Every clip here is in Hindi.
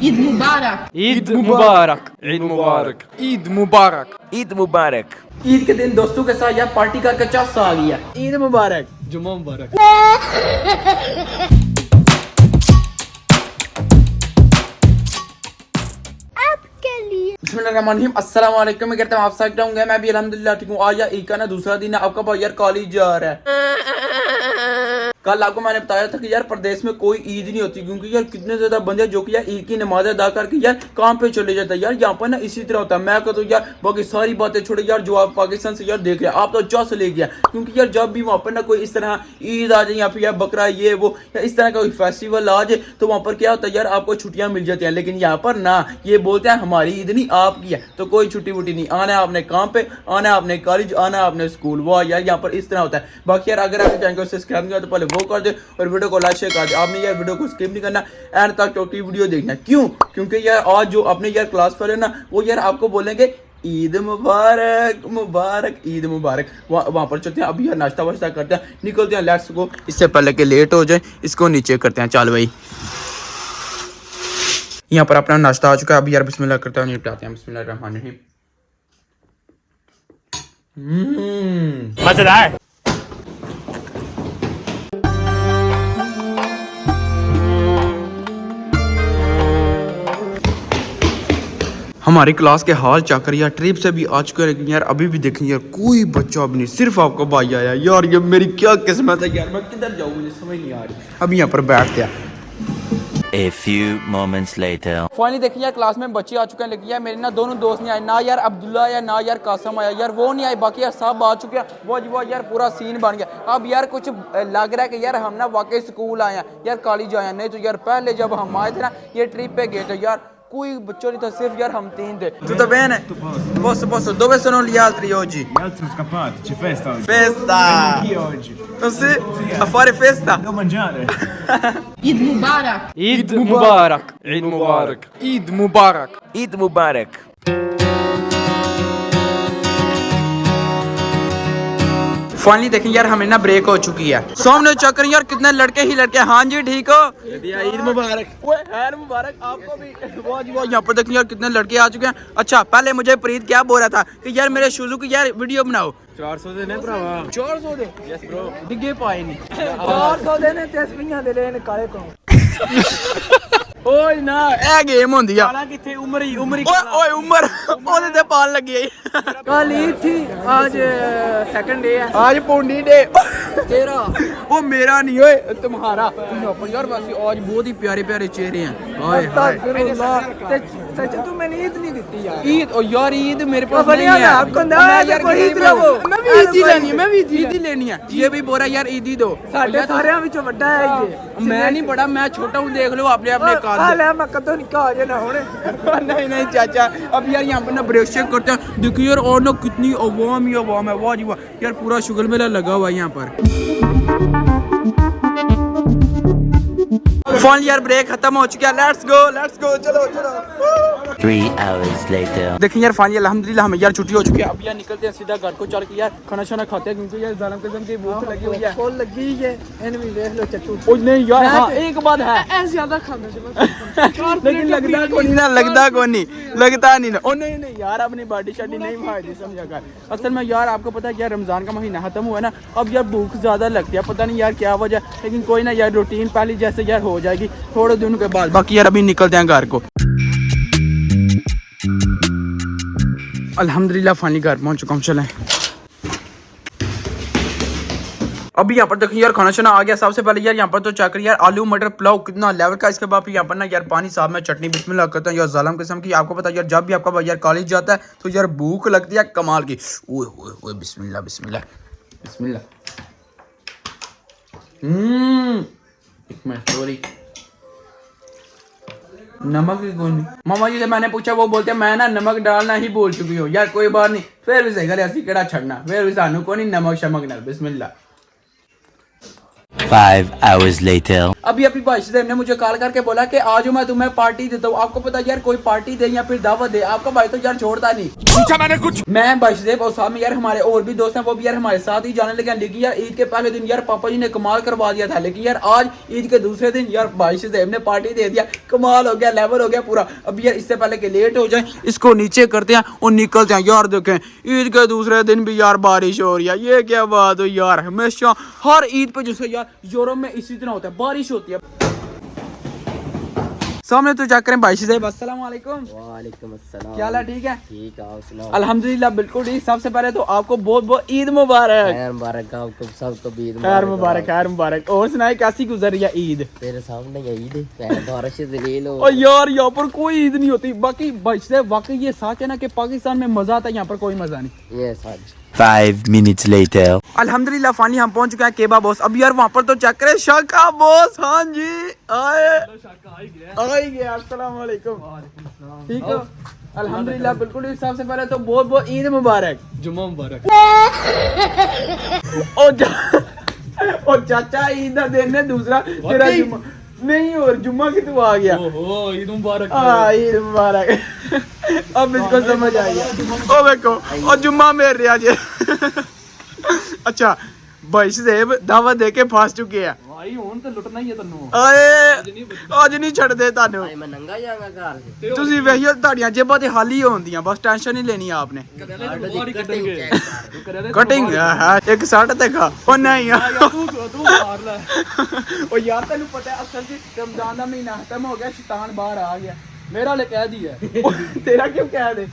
ईद मुबारक। ईद मुबारक। ईद मुबारक। ईद मुबारक। ईद मुबारक। ईद के दिन दोस्तों के साथ यार पार्टी करके चासा आ गया। ईद मुबारक। जुम्मा मुबारक। बिस्मिल्लाहिर्रहमानिर्रहीम। अस्सलाम वालेकुम। मैं कहता हूँ आप सब क्या होंगे। मैं भी अल्हम्दुलिल्लाह ठीक हूँ। आज यार ईद का ना दूसरा दिन है। आपका भाई यार कॉलेज जा रहा है। कल आपको मैंने बताया था कि यार प्रदेश में कोई ईद नहीं होती, क्योंकि यार कितने ज्यादा बंदे जो कि यार ईद की नमाज अदा करके यार काम पे चले जाते हैं। यार यहाँ पर ना इसी तरह होता है। मैं कहता हूँ यार बाकी सारी बातें छोड़े यार, जो आप पाकिस्तान से यार देख रहे हैं आप तो अच्छा से ले गया, क्योंकि यार जब भी वहाँ पर ना कोई इस तरह ईद आ जाए या फिर यार बकरा ये वो या इस तरह का कोई फेस्टिवल आ जाए तो वहाँ पर क्या होता है यार आपको छुट्टियाँ मिल जाती हैं। लेकिन यहाँ पर ना ये बोलते हैं हमारी ईद नहीं आपकी है, तो कोई छुट्टी वुट्टी नहीं। आना है आपने काम पे, आना है आपने कॉलेज, आना है आपने स्कूल। वाह यार यहाँ पर इस तरह होता है। बाकी यार अगर आपके चैनल को सब्सक्राइब किया तो पहले वो कर दे और वीडियो को लाइक शेयर कर दे। आपने यार वीडियो को स्किप नहीं करना, एंड तक टोटली वीडियो देखना। क्यों? क्योंकि यार आज जो अपने यार क्लास वाले ना वो यार आपको बोलेंगे ईद मुबारक मुबारक ईद मुबारक। वहाँ पर चलते हैं अभी यार नाश्ता वाश्ता करते हैं, निकलते हैं। Let's go. इससे पहले कि लेट हो जाए इसको नीचे करते हैं। चल भाई यहाँ पर अपना नाश्ता आ चुका है। अभी यार बिस्मिल्लाह करते हैं, निपटाते हैं। बिस्मिल्लाहिर्रहमानिर्रहीम। मजेदार। हमारी क्लास के हाल चाकर यार ट्रिप से भी आ चुके हैं, लेकिन यार अभी भी देखें यार कोई बच्चा अब नहीं, सिर्फ आपका भाई आया। यार ये मेरी क्या किस्मत है यार, मैं किधर जाऊँ मुझे समझ नहीं आ रही। अभी यहाँ पर बैठते हैं। A few moments later. Finally देखिए यार क्लास में बच्चे आ चुके हैं, लेकिन यार मेरे ना दोनों दोस्त नहीं आए, ना यार अब्दुल्ला या ना यार कासम आया। यार वो नहीं आए, बाकी यार सब आ चुके हैं। वो यार पूरा सीन बन गया। अब यार कुछ लग रहा है कि यार हम ना वाकई स्कूल आए हैं यार, कॉलेज आए हैं। नहीं तो यार पहले जब हम आए थे ना ये ट्रिप पे गए थे यार कोई बच्चों नहीं था, सिर्फ यार हम तीन थे। Tu bene? Posso. Dove sono gli altri oggi? Gli altri sono scappati, c'è festa oggi. Festa! Anch'io oggi. Non sì? A fare festa? Devo mangiare. Eid मुबारक। ईद मुबारक। ईद मुबारक। ईद मुबारक। ईद मुबारक। फाइनली देखें यार हमें ना ब्रेक हो चुकी है। सामने चक्कर यार कितने लड़के ही लड़के। हाँ जी ठीक हो। ईद मुबारक। खैर मुबारक आपको भी। वाह जी वाह यहाँ पर देखें यार कितने लड़के आ चुके हैं। अच्छा पहले मुझे प्रीत क्या बोल रहा था कि यार मेरे शूजू की यार वीडियो बनाओ। 400 देने भरावा। 400 दे। Yes bro. डिगे पाए नहीं। 400 देने 10 दे लेने काले को। ओए ना ए गेम होंदी आ। काला किथे उम्र ही ओए उमर ओदे ते पान लगी है। कल ईद थी, आज सेकंड डे है। आज पौंडी डे तेरा वो मेरा नहीं ओए तुम्हारा। यार वैसे आज बहुत ही प्यारे प्यारे चेहरे हैं। हाय हाय सच तू मैंने ईद नहीं दी यार। ईद ओ यार ईद मेरे पास नहीं बढ़िया है। ना आपको ना यार कोई ईद लवो। मैं भी ईद ही लेनी है। मैं भी ईद ही लेनी है। ये भी बोल रहा यार ईद ही दो। साडे सारे विचों बड़ा है ये। मैं नहीं बड़ा, मैं छोटा हूँ। देख लो अपने अपने हाल है मैं कदों निकाह हो जाना होने। नहीं चाचा अब यार यहाँ पर ना ब्रेक चेक करते हैं। देखिए यार और ना कितनी अवाम ही अवाम है। वाह जी वाह यार पूरा शुगर मेला लगा हुआ है यहाँ पर। फाइनली यार ब्रेक खत्म हो चुका है। लेट्स गो चलो 3 hours later. देखिए यार फाइनली अल्हम्दुलिल्लाह हमें यार छुट्टी हो चुकी है। अब यार निकलते हैं सीधा घर को चल के यार खाना शाना खाते हैं, क्योंकि यार जालिम किस्म की भूख लगी हुई है। फुल लगी है इन भी देख लो चट्टू। ओ नहीं यार हाँ एक बात है ऐसे ज्यादा खाने से लेकिन लगता को नहीं ना, लगता नहीं ना। ओ नहीं यार अपनी बॉडी शाडी नहीं भाई समझा कर। असल में यार आपको पता है यार रमजान का महीना खत्म हुआ है ना, अब यार भूख ज्यादा लगती है। पता नहीं यार क्या वजह, लेकिन कोई ना यार रूटीन पहले जैसे यार हो जाएगी थोड़े दिनों के बाद। बाकी यार अभी निकलते हैं घर को। अल्हम्दुलिल्लाह फाइनली घर पहुंच चुका हूँ। चलें अभी यहाँ पर देखिए यार खाना शाना आ गया। सबसे पहले यार यहाँ पर तो चेक करिए यार आलू मटर पुलाव कितना लेवल का। इसके बाद यहाँ पर ना यार पानी साहब में चटनी बिस्मिल्लाह करते हैं यार जालिम किस्म की। आपको पता है यार जब भी आपका भाई यार कॉलेज जाता है तो यार भूख लगती है कमाल की। ओए बिस्मिल्लाह बिस्मिल्लाह बिस्मिल्लाह। सॉरी नमक ही कोई नहीं। मामा जी से मैंने पूछा वो बोलते मैं ना नमक डालना ही बोल चुकी हूँ। यार कोई बात नहीं फिर भी सही करे ऐसी केड़ा छड़ना फिर भी सानू को नहीं नमक शमक ना। बिस्मिल्लाह 5 hours later. अभी भाई साहब ने मुझे कॉल करके बोला कि आज मैं तुम्हें पार्टी देता हूँ। आपको पता यार कोई पार्टी दे या फिर दावत दे, आपका भाई तो यार छोड़ता नहीं। पूछा मैंने कुछ। मैं भाई साहब और साथ में यार हमारे और भी दोस्त हैं, वो भी यार हमारे साथ ही जाने लगे। लेकिन यार ईद के पहले दिन यार पापा जी ने कमाल करवा दिया था, लेकिन यार आज ईद के दूसरे दिन यार भाई साहब ने पार्टी दे दिया। कमाल हो गया, लेवल हो गया पूरा। अब यार इससे पहले कि लेट हो जाए, इसको नीचे करते हैं और निकलते हैं। यार देखें ईद के दूसरे दिन भी यार बारिश हो रही है, ये क्या बात हो यार। हमेशा हर ईद पे जैसे यार यूरोप में इसी तरह होता है, बारिश होती है। सामने तो चेक करें भाई साहब। अस्सलाम वालेकुम। वालेकुम अस्सलाम। क्या हाल है? ठीक है, ठीक है, आप सुनाओ। अल्हम्दुलिल्लाह बिल्कुल ठीक। सबसे पहले तो आपको बहुत बहुत ईद मुबारक। खैर मुबारक आपको सबको भी ईद खैर मुबारक, खैर मुबारक। और सुनाए कैसी गुजर रही है ईद? तेरे सामने ये ईद है, खैर बारिश से जलील हो। और यार यहाँ पर कोई ईद नहीं होती। बाकी भाई साहब वाकई ये सच है ना कि पाकिस्तान में मजा आता है, यहाँ पर कोई मजा नहीं। ये सच। 5 minutes later. अल्हम्दुलिल्लाह फाइनली हम पहुंच चुके हैं केबा बॉस। अब यार वहाँ पर तो चेक करें शाका बॉस। हाँ जी आए आ ही गया। अस्सलाम वालेकुम। ठीक हो? अल्हम्दुलिल्लाह बिल्कुल ठीक। सबसे पहले तो बहुत बहुत ईद मुबारक। जुम्मा मुबारक। और चाचा ईद का दिन है दूसरा तेरा जुम्मा नहीं, और जुम्मा की तू आ गया। ओहो ईद मुबारक। ईद मुबारक। अब इसको समझ आ गया। ओ देखो और जुम्मा मेरे आज। अच्छा भाई साहब दावत दे के फंस चुके हैं भाई हुन तो लुटना ही है तन्नू। आए आज नहीं छड़दे तानू। मैं नंगा जाऊंगा घर से। ਤੁਸੀਂ ਵੇਖਿਓ ਤੁਹਾਡੀਆਂ ਜੇਬਾਂ ਤੇ ਖਾਲੀ ਹੁੰਦੀਆਂ, ਬਸ ਟੈਨਸ਼ਨ ਨਹੀਂ ਲੈਣੀ ਆਪਨੇ। ਕਟਿੰਗ ਹੈ ਇੱਕ ਸਾਈਡ ਤੇ ਖਾ। ਉਹ ਨਹੀਂ ਤੂੰ ਮਾਰ ਲੈ। ਉਹ ਯਾਰ ਤੈਨੂੰ ਪਤਾ ਹੈ ਅਸਲ 'ਚ ਰਮਜ਼ਾਨ ਦਾ ਮਹੀਨਾ ਖਤਮ ਹੋ ਗਿਆ, ਸ਼ੈਤਾਨ ਬਾਹਰ ਆ ਗਿਆ। मेरा ले कह दी है। तेरा क्यों कह दे?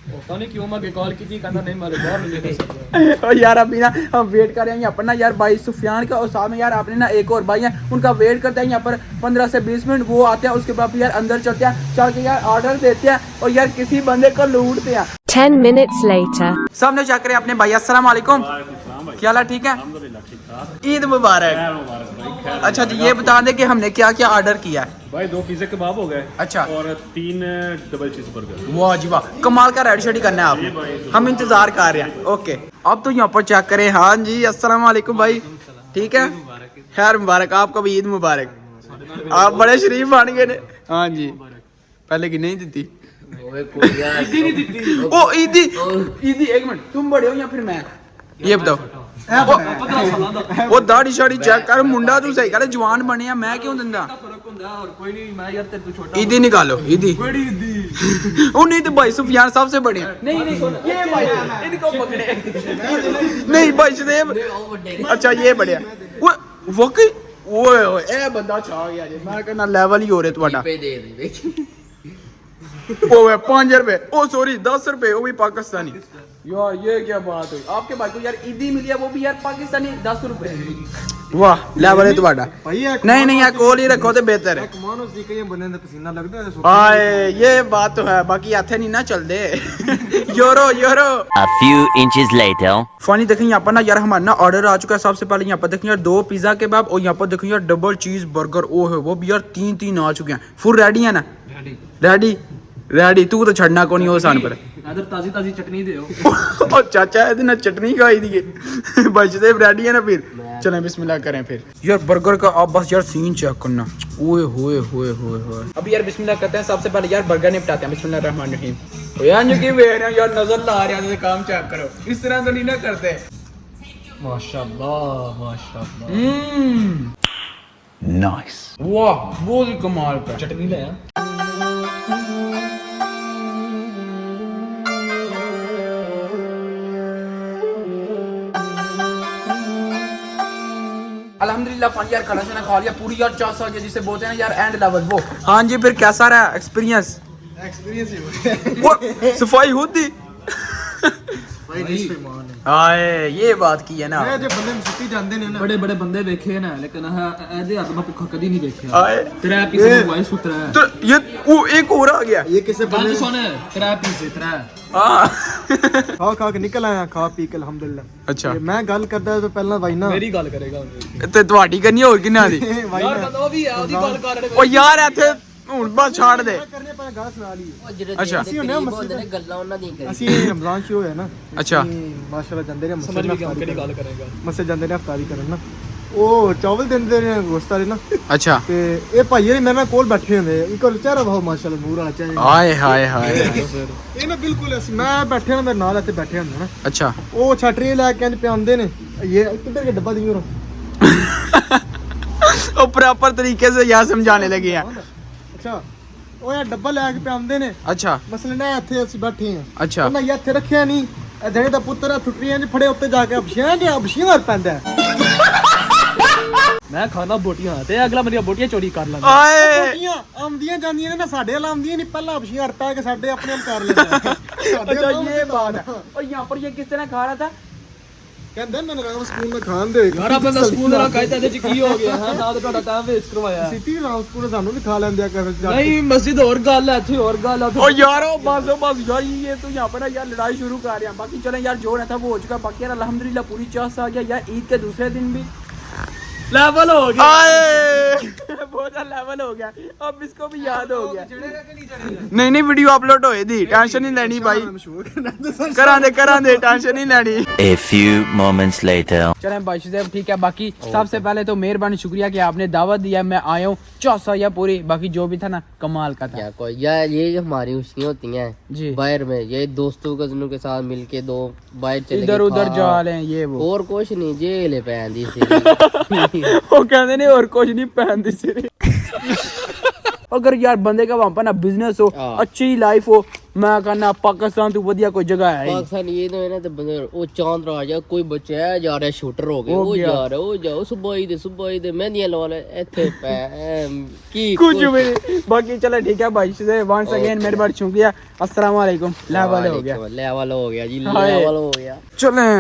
पता नहीं क्यों मैं कॉल की थी, कहना नहीं मैं बाहर नहीं ले सकता। और यार अभी ना हम वेट कर रहे हैं यहाँ पर ना यार भाई सुफियान का, और साथ में यार आपने ना एक और भाई हैं उनका वेट करते हैं यहाँ पर 15 से 20 मिनट। वो आते हैं, उसके बाद यार अंदर चलते हैं, चल के यार ऑर्डर देते हैं और यार किसी बंदे को लूटते हैं। 10 minutes later. सामने चेक करें अपने भाई। अस्सलाम वालेकुम। क्या हाल है? ठीक है, ईद मुबारक। अच्छा जी ये बता दें कि हमने क्या क्या ऑर्डर किया है? भाई 2 पिज़्ज़ा कबाब हो गए। अच्छा और 3 डबल चीज़ बर्गर। वाह जी वाह, कमाल का रेड शर्ट ही करना है आपने। हम इंतजार कर रहे हैं। ओके अब तो यहाँ पर चेक करें। हाँ जी अस्सलाम वालेकुम भाई। ठीक है, खैर मुबारक। आपको भी ईद मुबारक। आप बड़े शरीफ बन गए ने। हाँ जी पहले की नहीं दी ओ ईदी। ईदी एक मिनट, तुम बड़े हो या फिर मैं? ये बताओ। वो दाढ़ी शाड़ी चेक कर, मुंडा तू सही कर, जवान बने आ, मैं क्यों दिंदा? कोई नहीं मैं यार तेरे तू छोटा। ईदी निकालो ईदी। ओ नहीं तो भाई सुफियान सबसे बड़े हैं। नहीं ये भाई इनको पकड़े। नहीं भाई साहब अच्छा ये बड़े हैं। वो वाकई ओए ओए ए बंदा छा गया जी। मैं कहना लेवल ही हो रहे तुम्हारा। पे दे दे। ओए 5 रुपए, ओ सॉरी 10 रुपए, वो भी पाकिस्तानी। यार ये क्या बात हुई? आपके भाई को यार ईदी मिली है, वो भी यार पाकिस्तानी 10 रुपए। वाह लेवल है तुम्हारा। नहीं नहीं यार कोल ही रखो तो बेहतर है। आए ये बात तो है, बाकी हाथे नहीं ना चल दे। Euro euro. A few inches later. Funny देखें यहाँ पर ना यार हमारा ना ऑर्डर आ चुका है। सबसे पहले यहाँ पर देखें यार 2 पिज्जा के बाद, और यहाँ पर देखें यार डबल चीज बर्गर। ओ है वो भी यार 3 आ चुके हैं। फुल रेडी है ना? Ready ready. तू तो छड़ना को नहीं हो सान पर। इधर ताजी ताजी चटनी दे हो। और चाचा है ना चटनी खाई दी है। बचते रेडी है ना? फिर चलें बिस्मिल्लाह करें फिर। यार बर्गर का आप बस यार सीन चेक करना। ओए होए होए होए होए। अभी यार बिस्मिल्लाह करते हैं। सबसे पहले यार बर्गर निपटाते हैं। बिस्मिल्लाह रहमान रहीम। यार जो कि यार नजर ला रहे हैं, काम चेक करो। इस तरह तो नहीं ना करते। माशाल्लाह माशाल्लाह। Nice. वाह बहुत ही कमाल का। चटनी ले आ। अल्हम्दुलिल्लाह फन यार खाना शाना खा लिया, पूरी यार चास आ गया जिसे बोलते हैं यार एंड लेवल वो। हाँ जी फिर कैसा रहा एक्सपीरियंस? वो सफाई होती आए ये बात की है ना। बड़े बड़े बंदे देखे ना, लेकिन ऐसे हाथ में भुखा कभी नहीं देखे। आए तेरा पीस मोबाइल सुतरा है। तो ये वो एक और आ गया। ये किसे बंदे सोने तेरा पीस तेरा। खा के निकल आया, खा पी के अल्हम्दुलिल्लाह। अच्छा मैं गल करदा तो पहला भाई ना मेरी गल करेगा ते ਤੁਹਾਡੀ ਕਰਨੀ ਹੋਰ ਕਿੰਨਾ ਦੀ? यार बंदा भी है ओदी गल कर रहे। ओ यार ਇੱਥੇ ਹੁਣ ਬਸ ਛੱਡ ਦੇ। करने पर गल सुना ली। ਉਹ ਜਿਹੜੇ ਅੱਛਾ। ਅਸੀਂ ਹੁੰਦੇ ਨੇ ਗੱਲਾਂ ਉਹਨਾਂ ਦੀਆਂ ਕਰੀ। ਅਸੀਂ रमजान शुरू होया ना। अच्छा माशाल्लाह ਜਾਂਦੇ ਨੇ समझ मस्जिद भी किहड़ी गल करेगा। मस्जिद ਜਾਂਦੇ ਨੇ ਇਫਤਾਰੀ ਕਰਨ ਨਾ। ਉਹ ਚਾਵਲ ਦਿੰਦੇ ਨੇ ਗੋਸ਼ਤ ਵਾਲੇ ਨਾ ਅੱਛਾ ਤੇ ਇਹ ਭਾਈ ਨੇ ਮੇਰੇ ਨਾਲ ਕੋਲ ਬੈਠੇ ਹੁੰਦੇ ਆ ਇੱਕ ਚਿਹਰਾ ਬਹੁਤ ਮਾਸ਼ਾਅੱਲਾ ਨੂਰ ਵਾਲਾ ਚਿਹਰਾ ਹਾਏ ਹਾਏ ਹਾਏ ਇਹ ਨਾ ਬਿਲਕੁਲ ਅਸੀਂ ਮੈਂ ਬੈਠੇ ਹਾਂ ਮੇਰੇ ਨਾਲ ਇੱਥੇ ਬੈਠੇ ਹੁੰਦੇ ਨਾ ਅੱਛਾ ਉਹ ਛਟਰੀ ਲੈ ਕੇ ਪਿਆ ਆਉਂਦੇ ਨੇ ਇਹ ਕਿੱਧਰ ਕੇ ਡੱਬਾ ਦਿਓ ਉਹ ਪ੍ਰੋਪਰ ਤਰੀਕੇ से यहाँ समझाने लगे हैं ਅੱਛਾ ਉਹ ਇਹ ਡੱਬਾ ਲੈ ਕੇ ਪਿਆ ਆਉਂਦੇ ਨੇ अच्छा ਮਸਲੇ ਨਾ ਇੱਥੇ ਅਸੀਂ ਬੈਠੇ ਹਾਂ अच्छा ਉਹਨਾਂ ਇਹ ਇੱਥੇ ਰੱਖਿਆ ਨਹੀਂ ਇਹ ਜਿਹੜੇ ਦਾ ਪੁੱਤਰ ਠੁੱਟਰੀਆਂ 'ਚ ਫੜੇ ਉੱਤੇ ਜਾ ਕੇ ਅਬਸ਼ੀਆਂ ਪੈਂਦਾ ਮੈਂ ਖਾਣਾ ਬੋਟੀਆਂ ਤੇ ਅਗਲਾ ਮੇਰੀਆਂ ਬੋਟੀਆਂ ਚੋਰੀ ਕਰ ਲੈਂਦਾ आए ਬੋਟੀਆਂ ਆਉਂਦੀਆਂ ਜਾਂਦੀਆਂ ਨੇ ਨਾ ਸਾਡੇ ਵਾਲ ਆਉਂਦੀਆਂ ਨਹੀਂ ਪਹਿਲਾਂ ਅਬਸ਼ੀਆਂ ਹਟਾ ਕੇ ਸਾਡੇ ਆਪਣੇ ਆਪ ਕਰ ਲੈਂਦਾ अच्छा ये बात है और यहाँ पर ये किस तरह खा रहा था ਕਹਿੰਦਾ ਮੈਨੂੰ ਰਾਮ ਸਕੂਲ में ਖਾਣ ਦੇ ਯਾਰ ਆਪਾਂ ਦਾ ਸਕੂਲ ਦਾ ਕਾਇਦਾ ਇਹਦੇ ਚ ਕੀ ਹੋ ਗਿਆ ਹੈ ਨਾ ਤੇ ਤੁਹਾਡਾ ਟਾਈਮ ਵੇਸਟ ਕਰਵਾਇਆ ਸਿੱਧੀ ਰਾਮ ਸਕੂਲ ਸਾਨੂੰ ਵੀ ਖਾ ਲੈਂਦੇ ਆ ਕਰ ਨਹੀਂ ਮਸਜਿਦ ਹੋਰ ਗੱਲ ਹੈ ਇੱਥੇ ਹੋਰ ਗੱਲ ਹੈ ओ यार बस यार ये तो यहाँ पर ना यार लड़ाई शुरू कर रहे हैं बाकी चले यार जो रहता वो हो चुका बाकी यार अल्हम्दुलिल्लाह पूरी चास आ गया यार ईद के दूसरे दिन भी ਲੈਵਲ ਹੋ ਗਿਆ आए बहुत लेवल हो गया अब इसको भी याद हो गया नहीं नहीं वीडियो अपलोड होए दी टेंशन नहीं लेनी भाई करा दे टेंशन नहीं लेनी A few moments later. चले भाई साहब ठीक है बाकी सबसे पहले तो मेहरबानी शुक्रिया कि आपने दावत दिया मैं आया हूँ चौसा या पूरी बाकी जो भी था ना कमाल का था क्या कोई यार ये हमारी खुशियाँ होती हैं जी बाहर में ये दोस्तों कजनों के साथ मिलके दो बाहर चले इधर गए उधर खा- जा रहे हैं ये वो और कुछ नहीं जेल पैन दी सी वो कहते नहीं और कुछ नहीं पहनते सिरे अगर यार बंदे का वहाँ पर ना बिजनेस हो हाँ। अच्छी लाइफ हो मैं कहना पाकिस्तान तो वधिया कोई जगह है ही। पाकिस्तान ये तो है ना तो बंदे वो चांद राजा कोई बच्चा है जा रहा है शूटर हो गए हो वो गया। जा रहा है वो जाओ सुबह दे मेहंदियां लगा ले इथे पैन की कुछ भी नहीं बाकी चले ठीक है भाई से वंस अगेन मेरे बार शुक्रिया अस्सलाम वालेकुम लेवल हो गया लेवल हो गया जी हाय। लेवल हो गया चले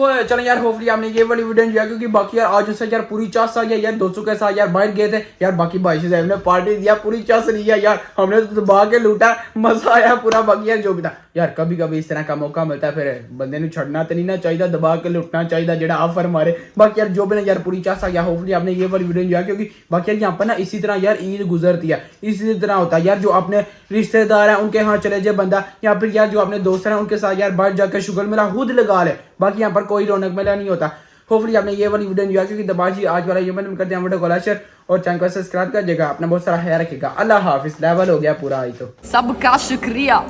चलो यार होपफुली आपने ये वाली वीडियो एंजॉय क्योंकि बाकी यार आज उससे यार पूरी चास आ गया यार दोस्तों के साथ यार बाहर गए थे यार बाकी भाई से हमने पार्टी दिया पूरी चास नहीं है यार हमने तो दबा के लूटा मजा आया पूरा बाकी यार जो भी था यार कभी कभी इस तरह का मौका मिलता है फिर बंदे ने छड़ना तो नहीं ना चाहिए दबा के लुटना चाहिए जेड़ा ऑफर मारे बाकी यार जो भी ना यार पूरी चास आ गया होपफुली आपने ये वाली वीडियो एंजॉय क्योंकि बाकी यार यहाँ पर ना इसी तरह यार ईद गुजरती है इसी तरह होता है यार जो अपने रिश्तेदार हैं उनके यहाँ चले जाए बंदा या फिर यार जो अपने दोस्त हैं उनके साथ यार बाहर जाकर शुगर मेला खुद लगा ले बाकी यहाँ पर कोई रौनक मेला नहीं होता होपफुली आपने ये वाली वीडियो एंजॉय क्योंकि दबाजी आज वाला ये मैंने करते हैं वीडियो को लाइक शेयर और चैनल को सब्सक्राइब कर देगा अपना बहुत सारा ख्याल रखेगा अल्लाह हाफिज लेवल हो गया पूरा आज तो सबका शुक्रिया।